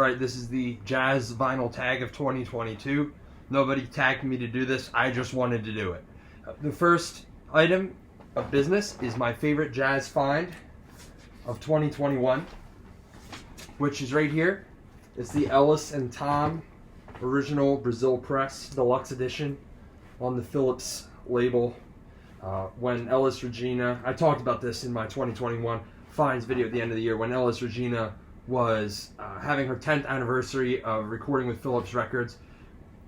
Alright, this is the jazz vinyl tag of 2022. Nobody tagged me to do this, I just wanted to do it. The first item of business is my favorite jazz find of 2021, which is right here. It's the Ellis and Tom Original Brazil Press Deluxe Edition on the Philips label. When Elis Regina, I talked about this in my 2021 finds video at the end of the year, when Elis Regina was having her 10th anniversary of recording with Philips Records.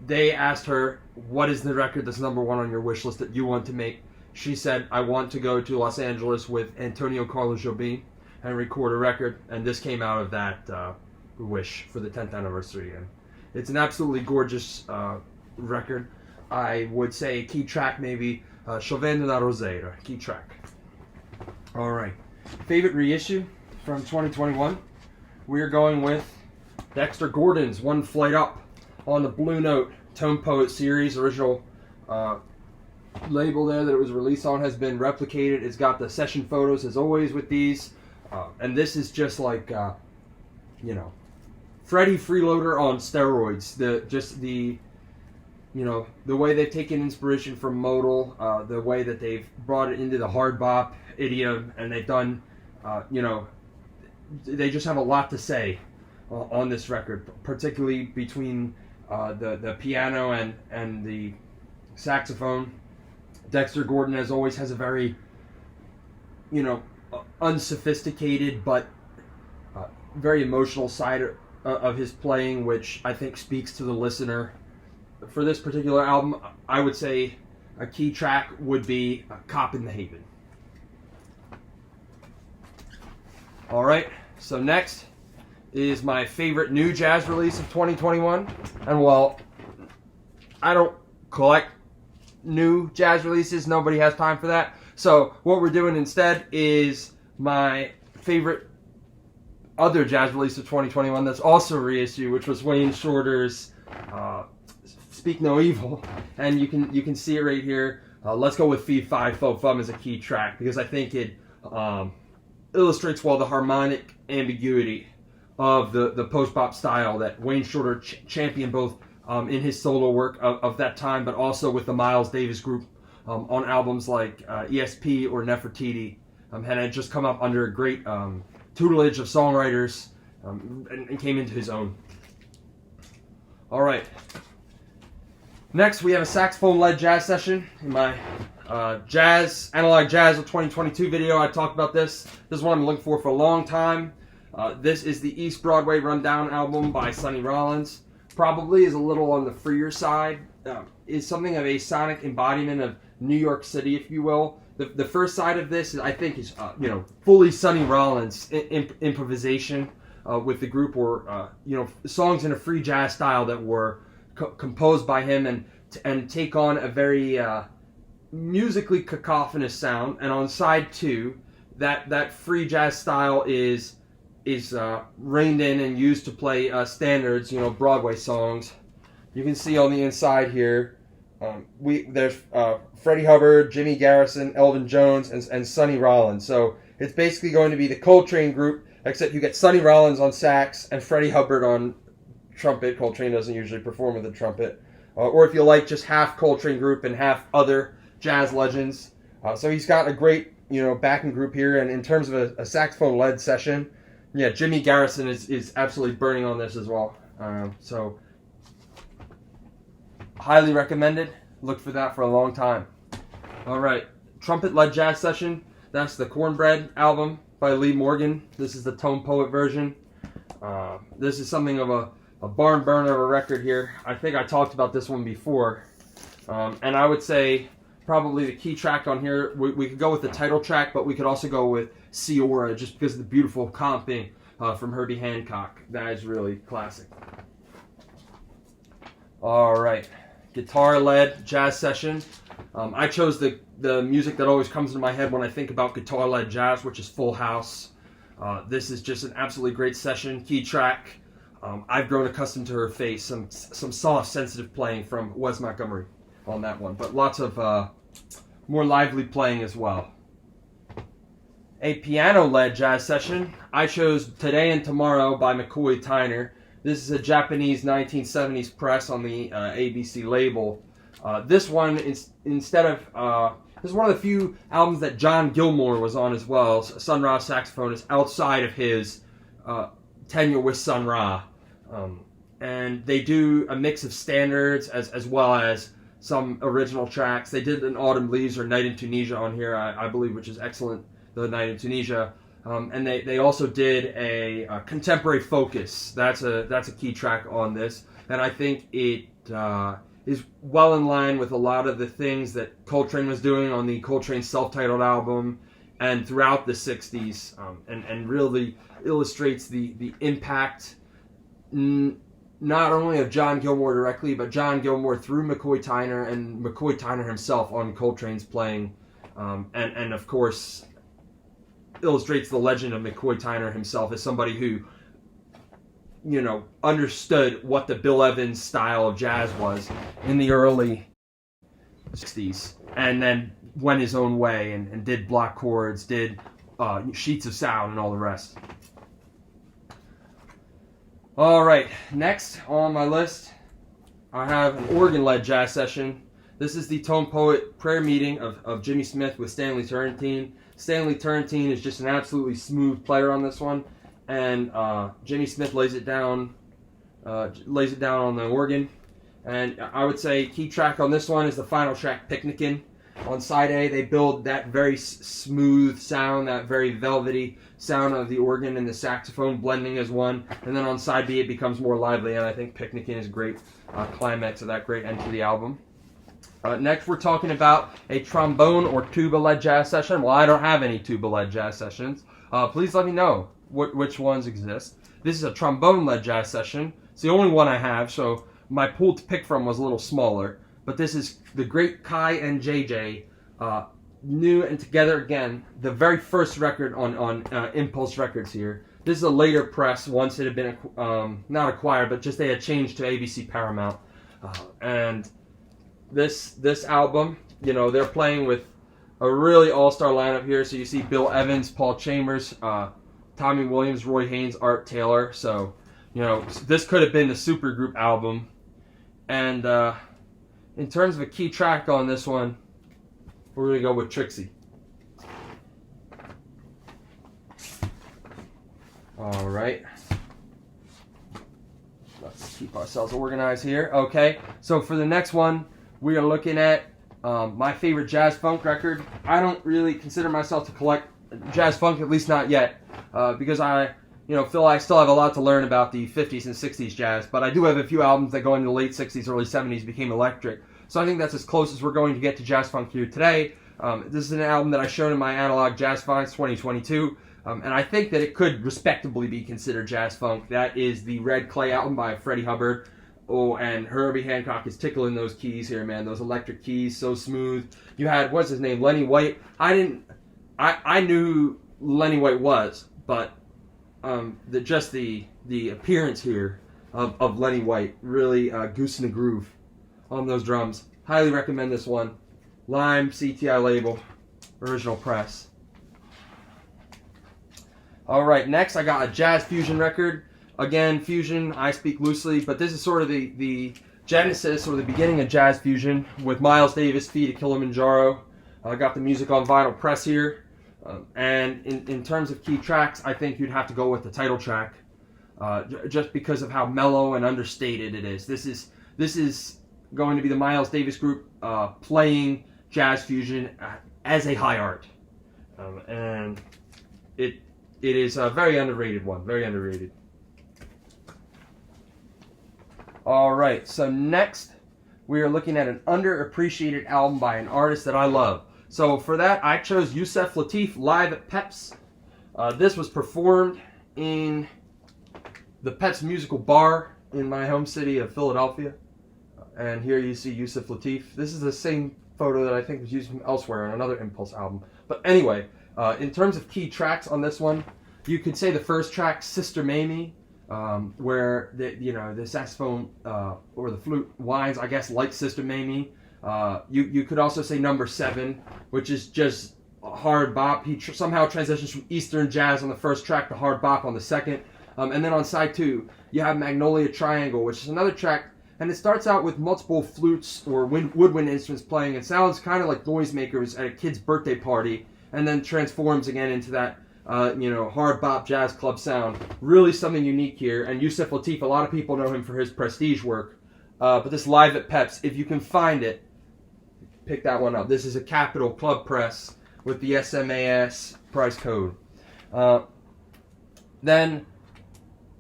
They asked her, what is the record that's number one on your wish list that you want to make? She said, I want to go to Los Angeles with Antonio Carlos Jobim and record a record, and this came out of that wish for the 10th anniversary. And it's an absolutely gorgeous record. I would say key track maybe Chauvin de la Roseira, key track. Alright, favorite reissue from 2021. We're going with Dexter Gordon's One Flight Up on the Blue Note Tone Poet series. Original label there that it was released on has been replicated. It's got the session photos as always with these. And this is just like, you know, Freddie Freeloader on steroids. The way they've taken inspiration from modal, the way that they've brought it into the hard bop idiom, and they've done, they just have a lot to say on this record, particularly between the piano and the saxophone. Dexter Gordon, as always, has a very, unsophisticated but very emotional side of his playing, which I think speaks to the listener. For this particular album, I would say a key track would be Cop in the Haven. Alright, so next is my favorite new jazz release of 2021. And well, I don't collect new jazz releases, nobody has time for that. So what we're doing instead is my favorite other jazz release of 2021 that's also a reissue, which was Wayne Shorter's Speak No Evil, and you can see it right here. Let's go with Fee Fi Fo Fum as a key track, because I think it illustrates well the harmonic ambiguity of the post-bop style that Wayne Shorter championed both in his solo work of that time, but also with the Miles Davis group on albums like ESP or Nefertiti, and had just come up under a great tutelage of songwriters and came into his own. Alright. Next, we have a saxophone-led jazz session. In my Analog Jazz of 2022 video, I talked about this. This is one I'm looking for a long time. This is the East Broadway Rundown album by Sonny Rollins. Probably is a little on the freer side. Is something of a sonic embodiment of New York City, if you will. The first side of this, I think, is fully Sonny Rollins improvisation with the group, or songs in a free jazz style that were composed by him and take on a very musically cacophonous sound. And on side two, that free jazz style is reined in and used to play standards, Broadway songs. You can see on the inside here, there's Freddie Hubbard, Jimmy Garrison, Elvin Jones, and Sonny Rollins. So it's basically going to be the Coltrane group, except you get Sonny Rollins on sax and Freddie Hubbard on trumpet. Coltrane doesn't usually perform with a trumpet. Or if you like, just half Coltrane group and half other jazz legends. So he's got a great, backing group here. And in terms of a saxophone-led session, yeah, Jimmy Garrison is absolutely burning on this as well. So highly recommended. Look for that for a long time. All right, Trumpet-led jazz session. That's the Cornbread album by Lee Morgan. This is the Tone Poet version. This is something of a barn burner of a record here. I think I talked about this one before. And I would say probably the key track on here, we could go with the title track, but we could also go with Ciora, just because of the beautiful comping from Herbie Hancock. That is really classic. Alright, guitar-led jazz session. I chose the music that always comes into my head when I think about guitar-led jazz, which is Full House. This is just an absolutely great session. Key track. I've grown accustomed to her face. Some soft, sensitive playing from Wes Montgomery on that one, but lots of more lively playing as well. A piano-led jazz session. I chose Today and Tomorrow by McCoy Tyner. This is a Japanese 1970s press on the ABC label. This one is instead of this is one of the few albums that John Gilmore was on as well. Sun Ra saxophonist outside of his tenure with Sun Ra, and they do a mix of standards as well as some original tracks. They did an Autumn Leaves or Night in Tunisia on here, I believe, which is excellent. The Night in Tunisia. And they also did a Contemporary Focus. That's a key track on this, and I think it is well in line with a lot of the things that Coltrane was doing on the Coltrane self-titled album and throughout the 60s, and really illustrates the impact not only of John Gilmore directly, but John Gilmore through McCoy Tyner and McCoy Tyner himself on Coltrane's playing, and of course illustrates the legend of McCoy Tyner himself as somebody who, you know, understood what the Bill Evans style of jazz was in the early 60s, and then went his own way and did block chords, did sheets of sound, and all the rest. All right, next on my list, I have an organ-led jazz session. This is the Tone Poet Prayer Meeting of Jimmy Smith with Stanley Turrentine. Stanley Turrentine is just an absolutely smooth player on this one, and Jimmy Smith lays it down on the organ. And I would say key track on this one is the final track, Picnickin'. On side A, they build that very smooth sound, that very velvety sound of the organ and the saxophone blending as one. And then on side B, it becomes more lively, and I think Picnickin' is a great climax of that great end to the album. Next, we're talking about a trombone or tuba-led jazz session. Well, I don't have any tuba-led jazz sessions. Please let me know which ones exist. This is a trombone-led jazz session. It's the only one I have, so my pool to pick from was a little smaller. But this is the great Kai and JJ, new and together again. The very first record on Impulse Records here. This is a later press once it had been not acquired, but just they had changed to ABC Paramount, and this album, you know, they're playing with a really all-star lineup here. So you see Bill Evans, Paul Chambers, Tommy Williams, Roy Haynes, Art Taylor. So, you know, this could have been the supergroup album. And in terms of a key track on this one, we're going to go with Trixie. All right. Let's keep ourselves organized here. Okay, so for the next one, we are looking at my favorite jazz funk record. I don't really consider myself to collect jazz funk, at least not yet, because I feel I still have a lot to learn about the 50s and 60s jazz, but I do have a few albums that go into the late 60s, early 70s, became electric. So I think that's as close as we're going to get to jazz funk here today. This is an album that I showed in my Analog Jazz Finds 2022, and I think that it could respectably be considered jazz funk. That is the Red Clay album by Freddie Hubbard. Oh, and Herbie Hancock is tickling those keys here, man. Those electric keys, so smooth. You had, what's his name, Lenny White. I knew who Lenny White was, but the appearance here of Lenny White, really goose in the groove on those drums. Highly recommend this one. Lime, CTI label, original press. All right, next I got a jazz fusion record. Again, fusion, I speak loosely, but this is sort of the genesis or the beginning of jazz fusion with Miles Davis, Feet of Kilimanjaro. I got the music on vinyl press here. And in terms of key tracks, I think you'd have to go with the title track, just because of how mellow and understated it is. This is going to be the Miles Davis group playing jazz fusion as a high art, and it is a very underrated one, very underrated. All right, so next we are looking at an underappreciated album by an artist that I love. So for that, I chose Yusef Lateef live at Pep's. This was performed in the Pep's Musical Bar in my home city of Philadelphia. And here you see Yusef Lateef. This is the same photo that I think was used from elsewhere on another Impulse album. But anyway, in terms of key tracks on this one, you could say the first track, Sister Mamie, where the saxophone or the flute whines, I guess, like Sister Mamie. You could also say number 7, which is just a hard bop. He somehow transitions from Eastern jazz on the first track to hard bop on the second. And then on side 2, you have Magnolia Triangle, which is another track, and it starts out with multiple flutes or woodwind instruments playing. It sounds kind of like noisemakers at a kid's birthday party, and then transforms again into that hard bop jazz club sound. Really something unique here. And Yusef Lateef, a lot of people know him for his prestige work. But this Live at Peps, if you can find it, pick that one up. This is a Capitol Club press with the SMAS price code. Then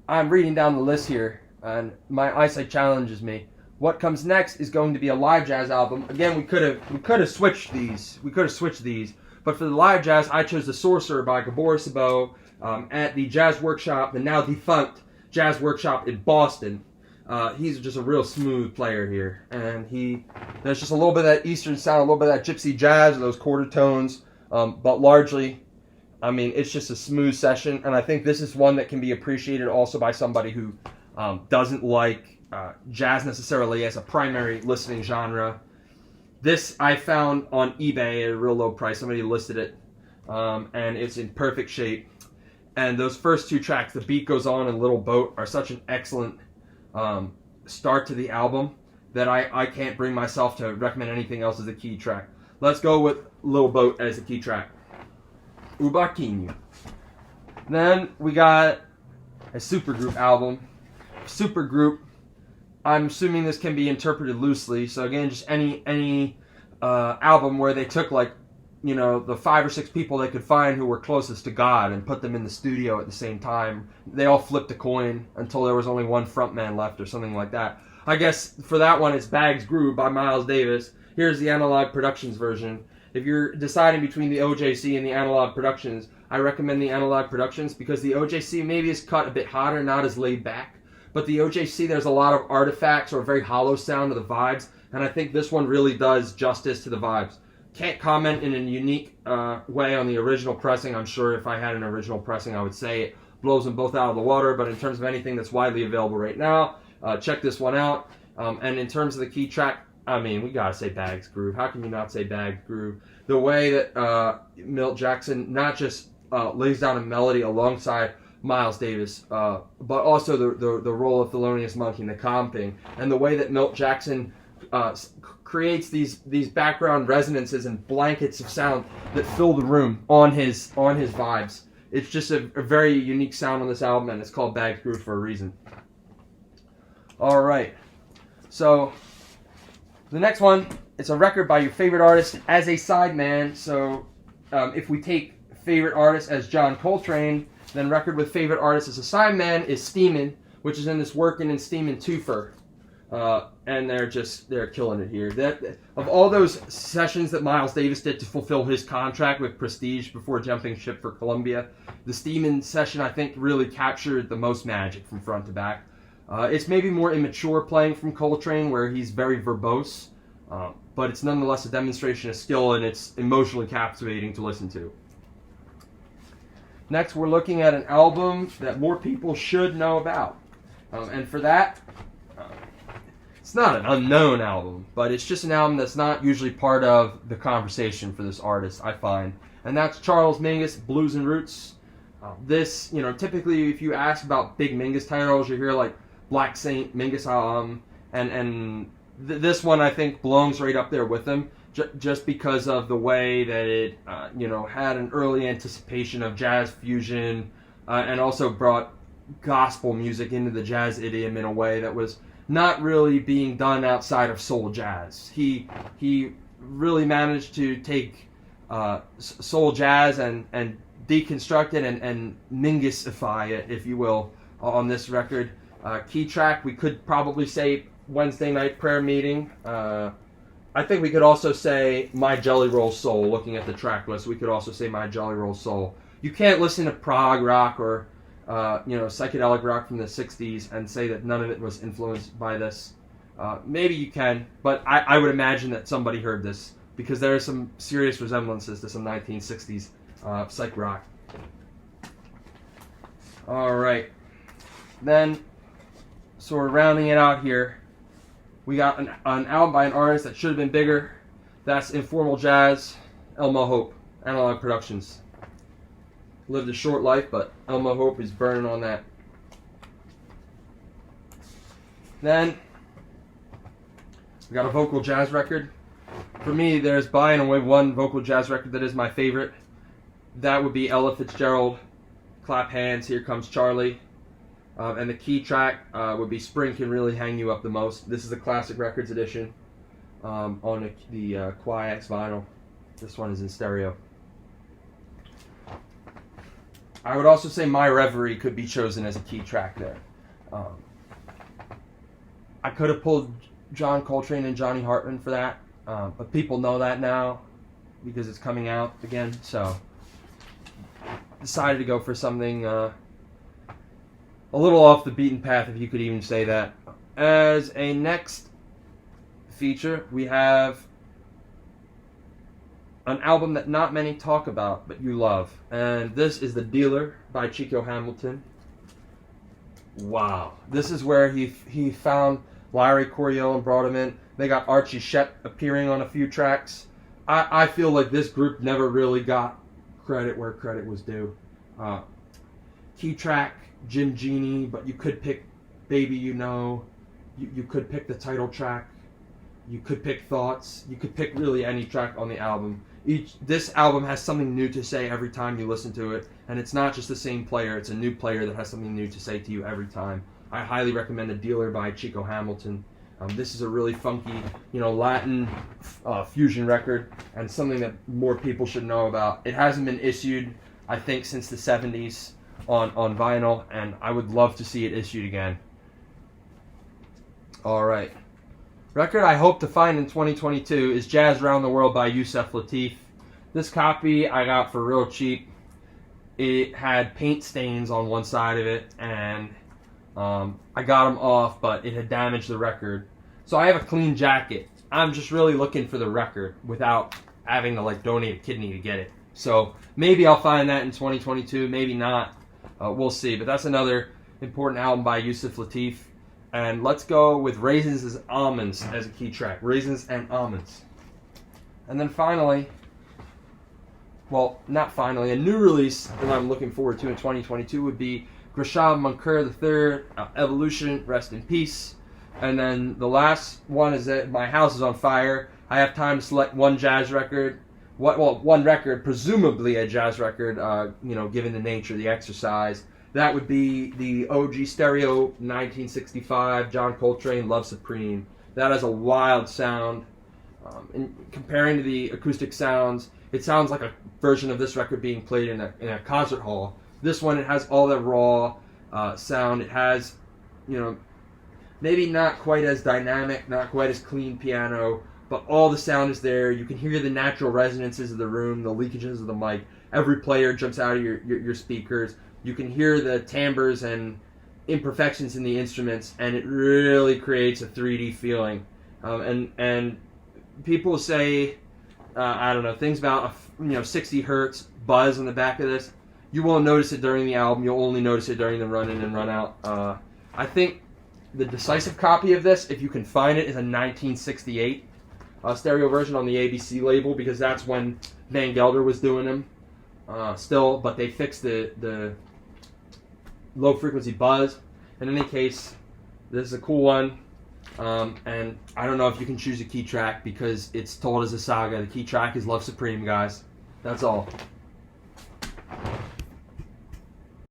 I'm reading down the list here, and my eyesight challenges me. What comes next is going to be a live jazz album. Again, we could have switched these. But for the live jazz, I chose The Sorcerer by Gabor Sabo at the Jazz Workshop, the now defunct Jazz Workshop in Boston. He's just a real smooth player here, and there's just a little bit of that Eastern sound, a little bit of that gypsy jazz, and those quarter tones, but largely, I mean, it's just a smooth session, and I think this is one that can be appreciated also by somebody who doesn't like jazz necessarily as a primary listening genre. This I found on eBay at a real low price. Somebody listed it, and it's in perfect shape. And those first 2 tracks, The Beat Goes On and Little Boat, are such an excellent start to the album that I can't bring myself to recommend anything else as a key track. Let's go with Little Boat as a key track. O Barquinho. Then we got a supergroup album. Supergroup, I'm assuming this can be interpreted loosely. So again, just any album where they took the 5 or 6 people they could find who were closest to God and put them in the studio at the same time. They all flipped a coin until there was only one frontman left or something like that. I guess for that one, it's Bags Groove by Miles Davis. Here's the Analog Productions version. If you're deciding between the OJC and the Analog Productions, I recommend the Analog Productions because the OJC maybe is cut a bit hotter, not as laid back. But the OJC, there's a lot of artifacts or a very hollow sound to the vibes, and I think this one really does justice to the vibes. Can't comment in a unique way on the original pressing. I'm sure if I had an original pressing, I would say it blows them both out of the water, but in terms of anything that's widely available right now, check this one out. And in terms of the key track, I mean, we gotta say Bags Groove. How can you not say Bags Groove? The way that Milt Jackson not just lays down a melody alongside Miles Davis, but also the role of Thelonious Monk in the comping, and the way that Milt Jackson creates these background resonances and blankets of sound that fill the room on his vibes. It's just a very unique sound on this album, and it's called Bags Groove for a reason. All right, so the next one, it's a record by your favorite artist as a sideman. So if we take favorite artist as John Coltrane, then record with favorite artist as a sideman is Steemin', which is in this Workin' and Steemin' twofer. And they're killing it here. Of all those sessions that Miles Davis did to fulfill his contract with Prestige before jumping ship for Columbia, the Steemin' session I think really captured the most magic from front to back. It's maybe more immature playing from Coltrane, where he's very verbose, but it's nonetheless a demonstration of skill, and it's emotionally captivating to listen to. Next, we're looking at an album that more people should know about. And for that, it's not an unknown album, but it's just an album that's not usually part of the conversation for this artist, I find. And that's Charles Mingus, Blues and Roots. This, typically if you ask about big Mingus titles, you hear like Black Saint, Mingus, this one I think belongs right up there with them. Just because of the way that it, had an early anticipation of jazz fusion, and also brought gospel music into the jazz idiom in a way that was not really being done outside of soul jazz. He really managed to take soul jazz and deconstruct it and Mingusify it, if you will, on this record. Key track, we could probably say Wednesday Night Prayer Meeting. I think we could also say My Jelly Roll Soul. Looking at the track list, we could also say My Jelly Roll Soul. You can't listen to prog rock or psychedelic rock from the 60s and say that none of it was influenced by this. Maybe you can, but I would imagine that somebody heard this, because there are some serious resemblances to some 1960s psych rock. Alright, then, so we're rounding it out here. We got an album by an artist that should have been bigger. That's Informal Jazz, Elmo Hope, Analog Productions. Lived a short life, but Elmo Hope is burning on that Then we got a vocal jazz record. For me, there's by and away one vocal jazz record that is my favorite. That would be Ella Fitzgerald, Clap Hands, Here Comes Charlie. And the key track would be Spring Can Really Hang You Up the Most. This is the Classic Records edition on the Qui-X vinyl. This one is in stereo. I would also say My Reverie could be chosen as a key track there. I could have pulled John Coltrane and Johnny Hartman for that, but people know that now because it's coming out again, so decided to go for something a little off the beaten path, if you could even say that. As a next feature, we have an album that not many talk about, but you love. And this is The Dealer by Chico Hamilton. Wow. This is where he found Larry Coryell and brought him in. They got Archie Shepp appearing on a few tracks. I feel like this group never really got credit where credit was due. Key track, Jim Genie, but you could pick Baby You Know. You could pick the title track. You could pick Thoughts. You could pick really any track on the album. This album has something new to say every time you listen to it, and it's not just the same player, it's a new player that has something new to say to you every time. I highly recommend The Dealer by Chico Hamilton. This is a really funky, Latin fusion record, and something that more people should know about. It hasn't been issued, I think, since the 70s on vinyl, and I would love to see it issued again. Alright. Record I hope to find in 2022 is Jazz Round the World by Yusef Lateef. This copy I got for real cheap. It had paint stains on one side of it, and I got them off, but it had damaged the record. So I have a clean jacket. I'm just really looking for the record without having to donate a kidney to get it. So maybe I'll find that in 2022, maybe not. We'll see. But that's another important album by Yusef Lateef. And let's go with Raisins and Almonds as a key track. Raisins and Almonds. And then finally, well, not finally, a new release that I'm looking forward to in 2022 would be Grisham Munker III, Evolution, Rest in Peace. And then the last one is that My House is on Fire. I have time to select one jazz record. One record, presumably a jazz record, given the nature of the exercise. That would be the OG Stereo 1965, John Coltrane, Love Supreme. That has a wild sound. In comparing to the acoustic sounds, it sounds like a version of this record being played in a concert hall. This one, it has all that raw sound. It has, maybe not quite as dynamic, not quite as clean piano, but all the sound is there. You can hear the natural resonances of the room, the leakages of the mic. Every player jumps out of your speakers. You can hear the timbres and imperfections in the instruments, and it really creates a 3D feeling. And people say, things about 60 hertz buzz on the back of this. You won't notice it during the album. You'll only notice it during the run in and run out. I think the decisive copy of this, if you can find it, is a 1968 stereo version on the ABC label, because that's when Van Gelder was doing them. Still, but they fixed the low frequency buzz. In any case, this is a cool one, and I don't know if you can choose a key track because it's told as a saga. The key track is Love Supreme, guys. That's all.